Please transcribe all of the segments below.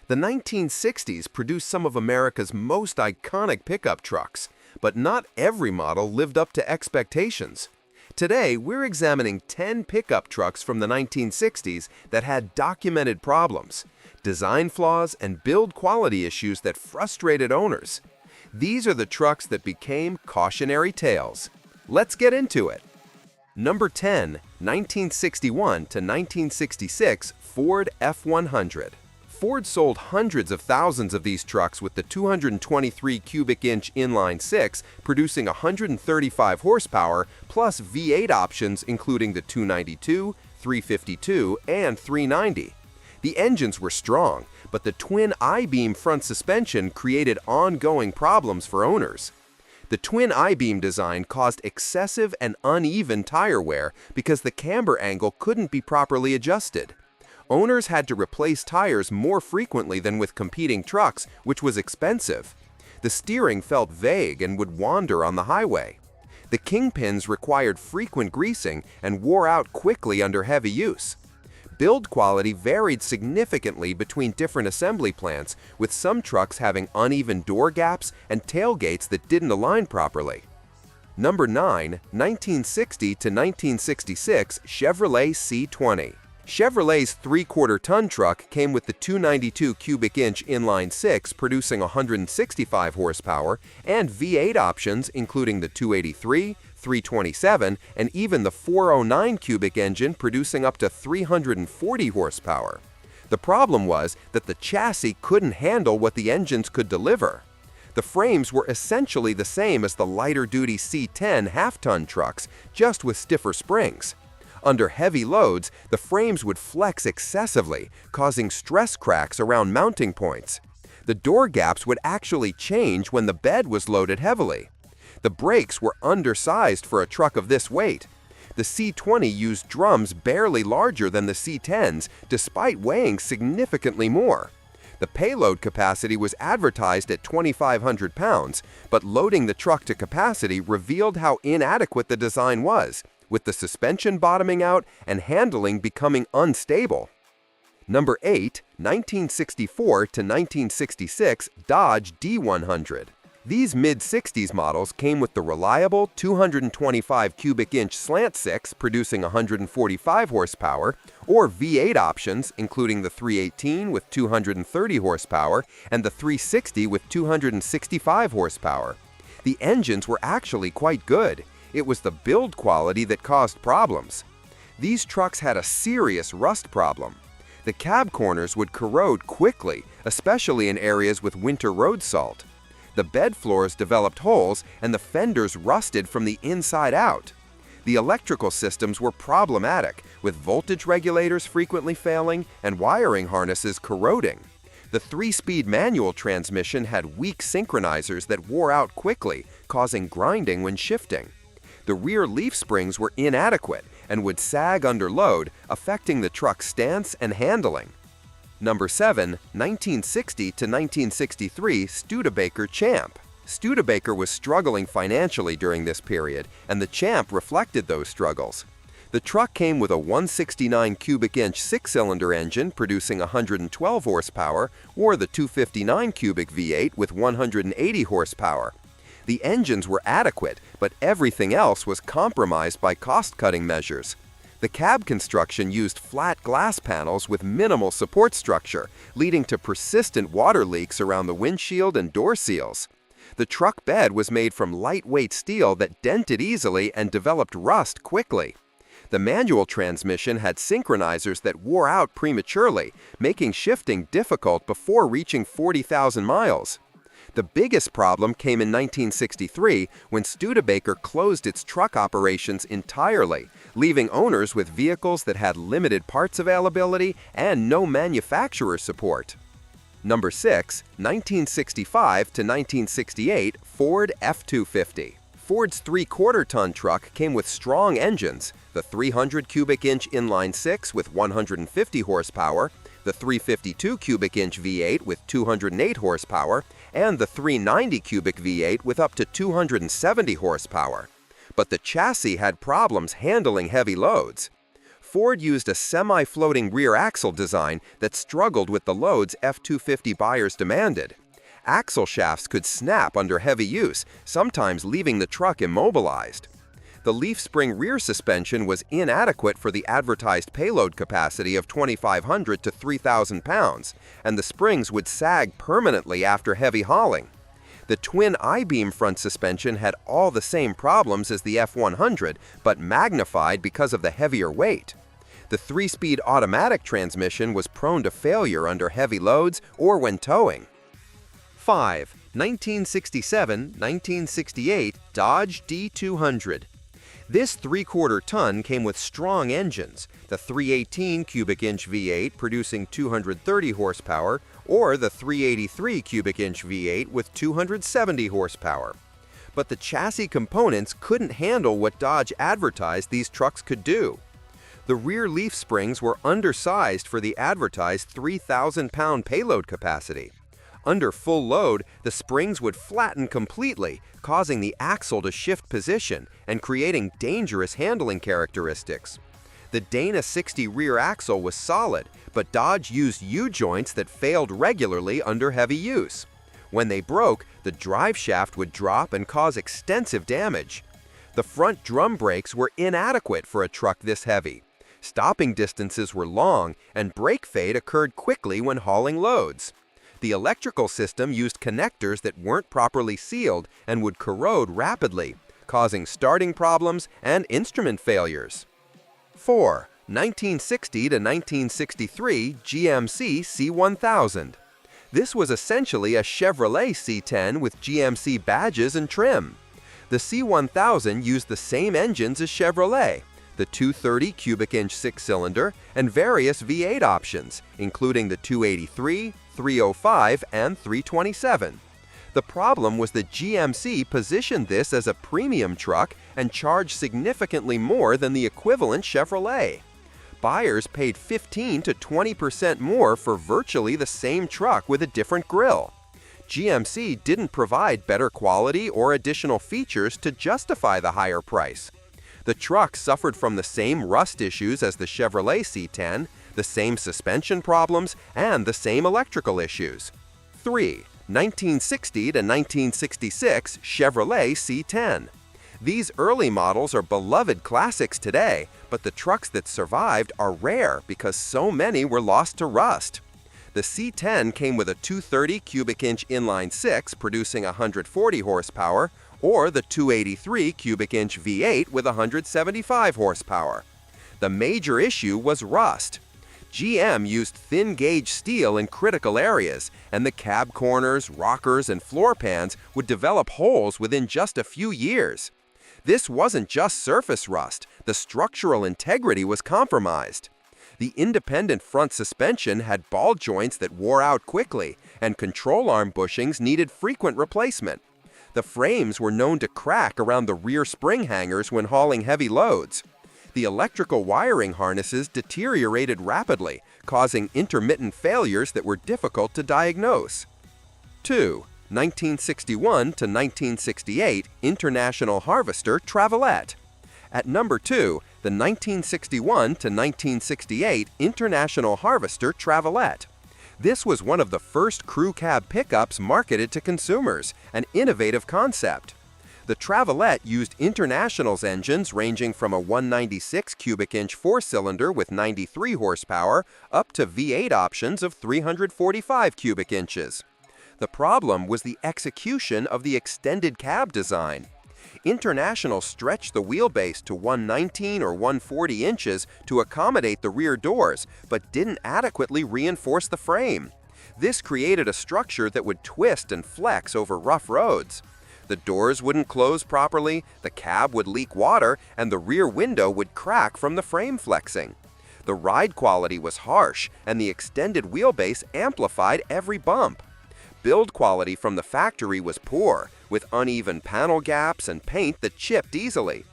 The 1960s produced some of America's most iconic pickup trucks, but not every model lived up to expectations. Today, we're examining 10 pickup trucks from the 1960s that had documented problems, design flaws, and build quality issues that frustrated owners. These are the trucks that became cautionary tales. Let's get into it. Number 10, 1961 to 1966 Ford F100. Ford sold hundreds of thousands of these trucks with the 223 cubic inch inline six, producing 135 horsepower, plus V8 options including the 292, 352, and 390. The engines were strong, but the twin I-beam front suspension created ongoing problems for owners. The twin I-beam design caused excessive and uneven tire wear because the camber angle couldn't be properly adjusted. Owners had to replace tires more frequently than with competing trucks, which was expensive. The steering felt vague and would wander on the highway. The kingpins required frequent greasing and wore out quickly under heavy use. Build quality varied significantly between different assembly plants, with some trucks having uneven door gaps and tailgates that didn't align properly. Number 9, 1960 to 1966 Chevrolet C20. Chevrolet's 3/4-ton truck came with the 292 cubic inch inline six, producing 165 horsepower, and V8 options including the 283, 327, and even the 409 cubic engine producing up to 340 horsepower. The problem was that the chassis couldn't handle what the engines could deliver. The frames were essentially the same as the lighter-duty C10 half-ton trucks, just with stiffer springs. Under heavy loads, the frames would flex excessively, causing stress cracks around mounting points. The door gaps would actually change when the bed was loaded heavily. The brakes were undersized for a truck of this weight. The C20 used drums barely larger than the C10s, despite weighing significantly more. The payload capacity was advertised at 2,500 pounds, but loading the truck to capacity revealed how inadequate the design was, with the suspension bottoming out and handling becoming unstable. Number 8, 1964 to 1966 Dodge D100. These mid-60s models came with the reliable 225 cubic inch slant six, producing 145 horsepower, or V8 options including the 318 with 230 horsepower and the 360 with 265 horsepower. The engines were actually quite good. It was the build quality that caused problems. These trucks had a serious rust problem. The cab corners would corrode quickly, especially in areas with winter road salt. The bed floors developed holes and the fenders rusted from the inside out. The electrical systems were problematic, with voltage regulators frequently failing and wiring harnesses corroding. The 3-speed manual transmission had weak synchronizers that wore out quickly, causing grinding when shifting. The rear leaf springs were inadequate and would sag under load, affecting the truck's stance and handling. Number 7, 1960 to 1963 Studebaker Champ. Studebaker was struggling financially during this period, and the Champ reflected those struggles. The truck came with a 169 cubic inch six-cylinder engine producing 112 horsepower, or the 259 cubic V8 with 180 horsepower. The engines were adequate, but everything else was compromised by cost-cutting measures. The cab construction used flat glass panels with minimal support structure, leading to persistent water leaks around the windshield and door seals. The truck bed was made from lightweight steel that dented easily and developed rust quickly. The manual transmission had synchronizers that wore out prematurely, making shifting difficult before reaching 40,000 miles. The biggest problem came in 1963 when Studebaker closed its truck operations entirely, leaving owners with vehicles that had limited parts availability and no manufacturer support. Number 6, 1965 to 1968 Ford F-250. Ford's 3/4-ton truck came with strong engines, the 300 cubic inch inline six with 150 horsepower, the 352 cubic inch V8 with 208 horsepower, and the 390 cubic V8 with up to 270 horsepower. But the chassis had problems handling heavy loads. Ford used a semi-floating rear axle design that struggled with the loads F-250 buyers demanded. Axle shafts could snap under heavy use, sometimes leaving the truck immobilized. The leaf spring rear suspension was inadequate for the advertised payload capacity of 2,500 to 3,000 pounds, and the springs would sag permanently after heavy hauling. The twin I-beam front suspension had all the same problems as the F-100, but magnified because of the heavier weight. The 3-speed automatic transmission was prone to failure under heavy loads or when towing. 5. 1967-1968 Dodge D200. This 3/4 ton came with strong engines, the 318 cubic inch V8 producing 230 horsepower, or the 383 cubic inch V8 with 270 horsepower. But the chassis components couldn't handle what Dodge advertised these trucks could do. The rear leaf springs were undersized for the advertised 3,000-pound payload capacity. Under full load, the springs would flatten completely, causing the axle to shift position and creating dangerous handling characteristics. The Dana 60 rear axle was solid, but Dodge used U-joints that failed regularly under heavy use. When they broke, the drive shaft would drop and cause extensive damage. The front drum brakes were inadequate for a truck this heavy. Stopping distances were long, and brake fade occurred quickly when hauling loads. The electrical system used connectors that weren't properly sealed and would corrode rapidly, causing starting problems and instrument failures. 4. 1960 to 1963 GMC C1000. This was essentially a Chevrolet C10 with GMC badges and trim. The C1000 used the same engines as Chevrolet, the 230 cubic inch 6-cylinder, and various V8 options, including the 283, 305, and 327. The problem was that GMC positioned this as a premium truck and charged significantly more than the equivalent Chevrolet. Buyers paid 15 to 20% more for virtually the same truck with a different grille. GMC didn't provide better quality or additional features to justify the higher price. The truck suffered from the same rust issues as the Chevrolet C10, the same suspension problems, and the same electrical issues. 3. 1960 to 1966 Chevrolet C10. These early models are beloved classics today, but the trucks that survived are rare because so many were lost to rust. The C10 came with a 230 cubic inch inline 6 producing 140 horsepower, or the 283 cubic inch V8 with 175 horsepower. The major issue was rust. GM used thin-gauge steel in critical areas, and the cab corners, rockers, and floor pans would develop holes within just a few years. This wasn't just surface rust, the structural integrity was compromised. The independent front suspension had ball joints that wore out quickly, and control arm bushings needed frequent replacement. The frames were known to crack around the rear spring hangers when hauling heavy loads. The electrical wiring harnesses deteriorated rapidly, causing intermittent failures that were difficult to diagnose. 2. 1961 to 1968 International Harvester Travelette. At number 2, the 1961 to 1968 International Harvester Travelette. This was one of the first crew cab pickups marketed to consumers, an innovative concept. The Travelette used International's engines ranging from a 196 cubic inch 4-cylinder with 93 horsepower up to V8 options of 345 cubic inches. The problem was the execution of the extended cab design. International stretched the wheelbase to 119 or 140 inches to accommodate the rear doors, but didn't adequately reinforce the frame. This created a structure that would twist and flex over rough roads. The doors wouldn't close properly, the cab would leak water, and the rear window would crack from the frame flexing. The ride quality was harsh, and the extended wheelbase amplified every bump. Build quality from the factory was poor, with uneven panel gaps and paint that chipped easily.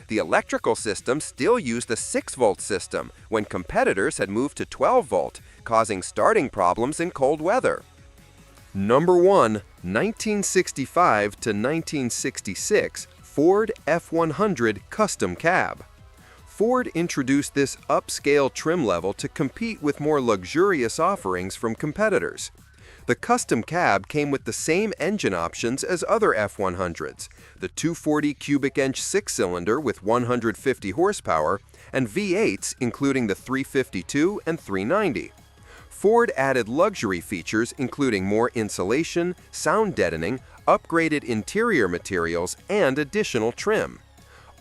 The electrical system still used a 6-volt system when competitors had moved to 12-volt, causing starting problems in cold weather. Number 1. 1965 to 1966 Ford F-100 Custom Cab. Ford introduced this upscale trim level to compete with more luxurious offerings from competitors. The custom cab came with the same engine options as other F-100s, the 240 cubic inch six-cylinder with 150 horsepower, and V8s including the 352 and 390. Ford added luxury features including more insulation, sound deadening, upgraded interior materials, and additional trim.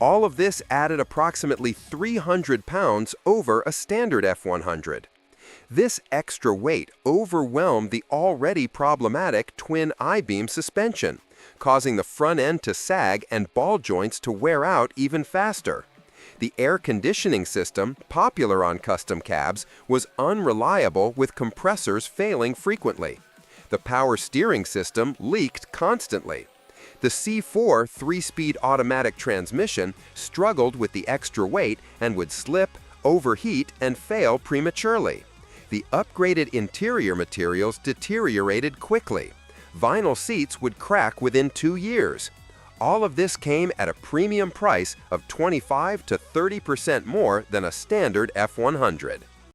All of this added approximately 300 pounds over a standard F-100. This extra weight overwhelmed the already problematic twin I-beam suspension, causing the front end to sag and ball joints to wear out even faster. The air conditioning system, popular on custom cabs, was unreliable with compressors failing frequently. The power steering system leaked constantly. The C4 3-speed automatic transmission struggled with the extra weight and would slip, overheat, and fail prematurely. The upgraded interior materials deteriorated quickly. Vinyl seats would crack within 2 years. All of this came at a premium price of 25 to 30% more than a standard F-100.